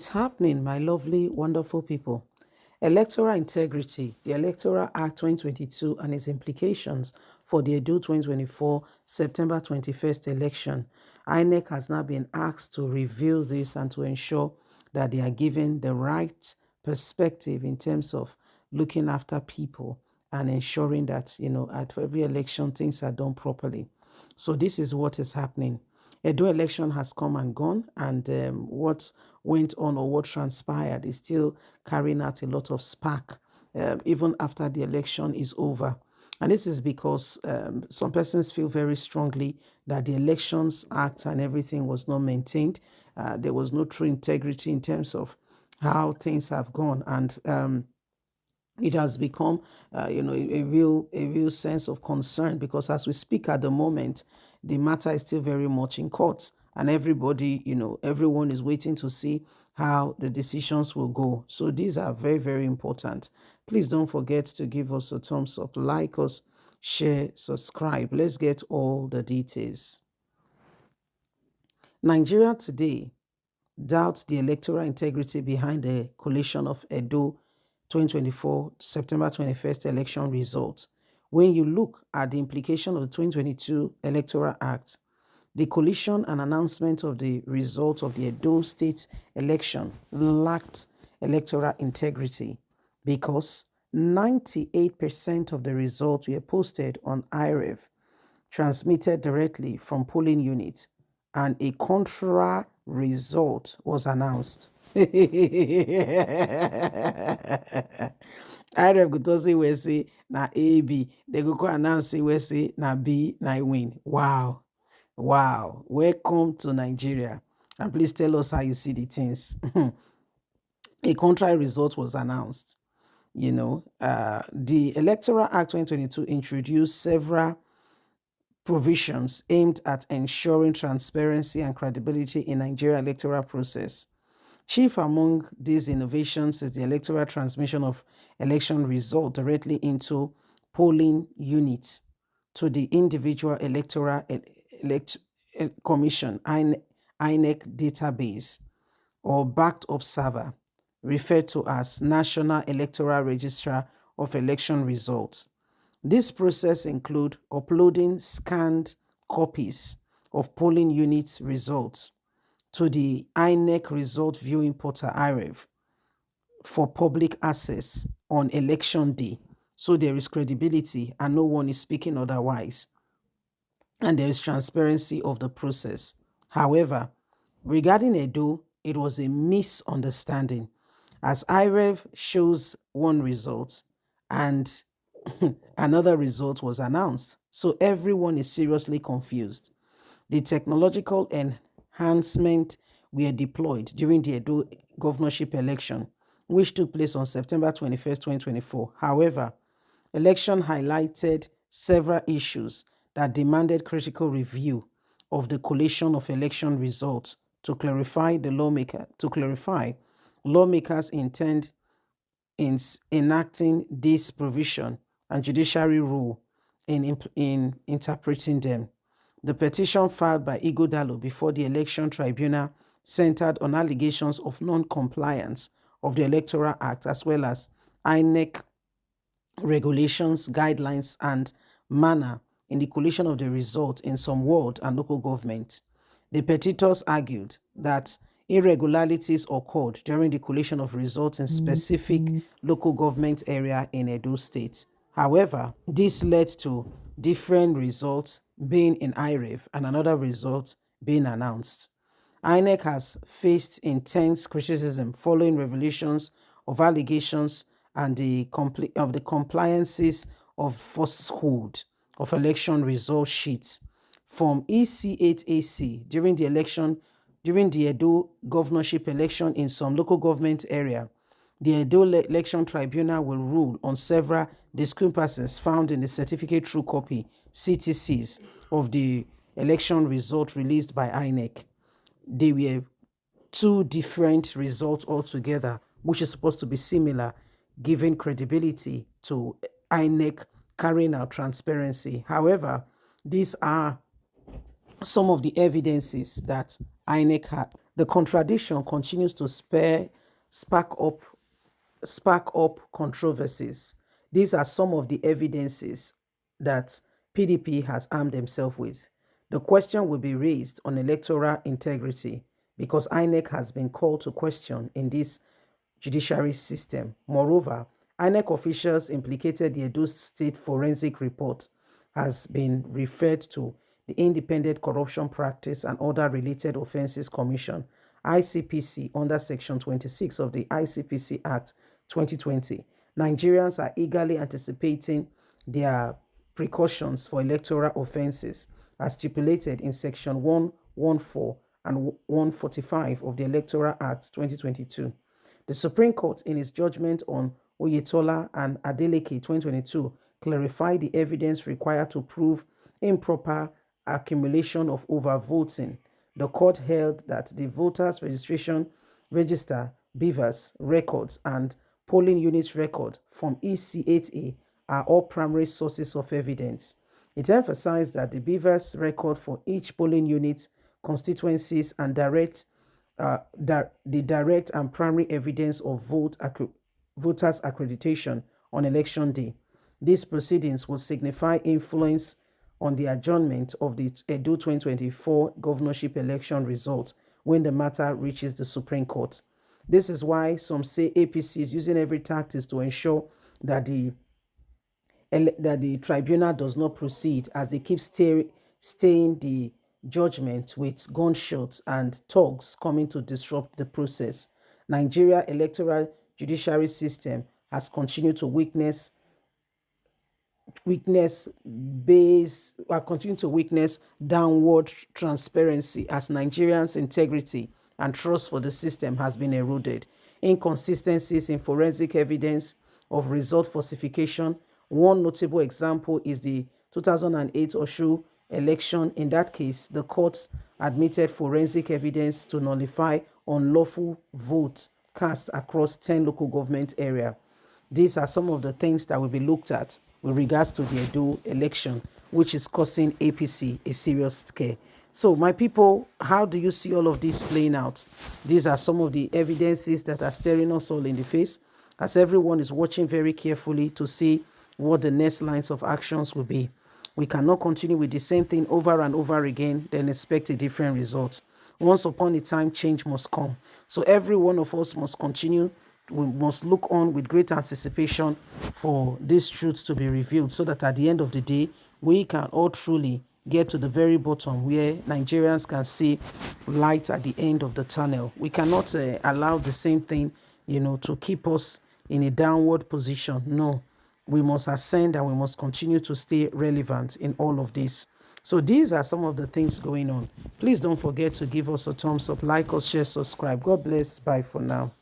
happening, my lovely, wonderful people? Electoral integrity, the Electoral Act 2022 and its implications for the Edo 2024 September 21st election. INEC has now been asked to review this and to ensure that they are given the right perspective in terms of looking after people and ensuring that, at every election, things are done properly. So this is what is happening. Edo election has come and gone, and what went on or what transpired is still carrying out a lot of spark, even after the election is over. And this is because some persons feel very strongly that the Elections Act and everything was not maintained. There was no true integrity in terms of how things have gone, and it has become, a real sense of concern, because as we speak at the moment, the matter is still very much in court, and everybody, everyone is waiting to see how the decisions will go. So these are very, very important. Please don't forget to give us a thumbs up, like us, share, subscribe. Let's get all the details. Nigeria today doubts the electoral integrity behind the collation of Edo 2024 September 21st election results. When you look at the implication of the 2022 Electoral Act, the collation and announcement of the result of the Edo State election lacked electoral integrity because 98% of the results were posted on IREV, transmitted directly from polling units, and a contra result was announced. IREV go to say we say na AB, they go announce say we say na B, na win. Wow. Welcome to Nigeria. And please tell us how you see the things. A contrary result was announced. The Electoral Act 2022 introduced several provisions aimed at ensuring transparency and credibility in Nigeria electoral process. Chief among these innovations is the electoral transmission of election result directly into polling units to the individual electoral commission INEC database or backed up server, referred to as National Electoral Register of Election Results. This process includes uploading scanned copies of polling unit results to the INEC Result Viewing Portal IREV for public access on election day. So there is credibility and no one is speaking otherwise. And there is transparency of the process. However, regarding Edo, it was a misunderstanding, as IREV shows one result and another result was announced. So everyone is seriously confused. The technological enhancement were deployed during the Edo governorship election, which took place on September 21st, 2024. However, election highlighted several issues that demanded critical review of the collation of election results to clarify lawmakers' intent in enacting this provision and judiciary rule in interpreting them. The petition filed by Ighodalo before the Election Tribunal centered on allegations of non-compliance of the Electoral Act, as well as INEC regulations, guidelines, and manner in the collation of the result in some ward and local government. The petitions argued that irregularities occurred during the collation of results in specific local government area in Edo State. However, this led to different results being in IREV and another result being announced. INEC has faced intense criticism following revelations of allegations and the compliances of falsehood of election result sheets from EC8AC during the Edo governorship election in some local government area. The Edo Election Tribunal will rule on several discrepancies found in the certificate true copy (CTCs) of the election result released by INEC. They were two different results altogether, which is supposed to be similar, giving credibility to INEC carrying out transparency. However, these are some of the evidences that INEC The contradiction continues to spark up controversies. These are some of the evidences that PDP has armed themselves with. The question will be raised on electoral integrity because INEC has been called to question in this judiciary system. Moreover, INEC officials implicated the Edo State Forensic Report has been referred to the Independent Corruption Practice and Other Related Offences Commission, ICPC, under Section 26 of the ICPC Act 2020. Nigerians are eagerly anticipating their precautions for electoral offences as stipulated in Section 114 and 145 of the Electoral Act 2022. The Supreme Court, in its judgment on Oyetola and Adeleke 2022, clarified the evidence required to prove improper accumulation of overvoting. The court held that the voters' registration register, BVAS records, and polling unit record from EC8A are all primary sources of evidence. It emphasized that the BVAS record for each polling unit, constituencies, and the direct and primary evidence of voters' accreditation on election day. These proceedings will signify influence on the adjournment of the Edo 2024 governorship election result when the matter reaches the Supreme Court. This is why some say APC is using every tactic to ensure that the tribunal does not proceed, as they keep staying the judgment with gunshots and thugs coming to disrupt the process. Nigeria electoral judiciary system has continued to continue to witness downward transparency as Nigerians' integrity and trust for the system has been eroded. Inconsistencies in forensic evidence of result falsification. One notable example is the 2008 Oshu election. In that case, the court admitted forensic evidence to nullify unlawful votes cast across 10 local government areas. These are some of the things that will be looked at with regards to the Edo election, which is causing APC a serious scare. So, my people, how do you see all of this playing out? These are some of the evidences that are staring us all in the face, as everyone is watching very carefully to see what the next lines of actions will be. We cannot continue with the same thing over and over again, then expect a different result. Once upon a time, change must come. So every one of us must continue. We must look on with great anticipation for this truth to be revealed, so that at the end of the day, we can all truly get to the very bottom where Nigerians can see light at the end of the tunnel. We cannot allow the same thing, to keep us in a downward position. No, we must ascend and we must continue to stay relevant in all of this. So these are some of the things going on. Please don't forget to give us a thumbs up, like us, share, subscribe. God bless. Bye for now.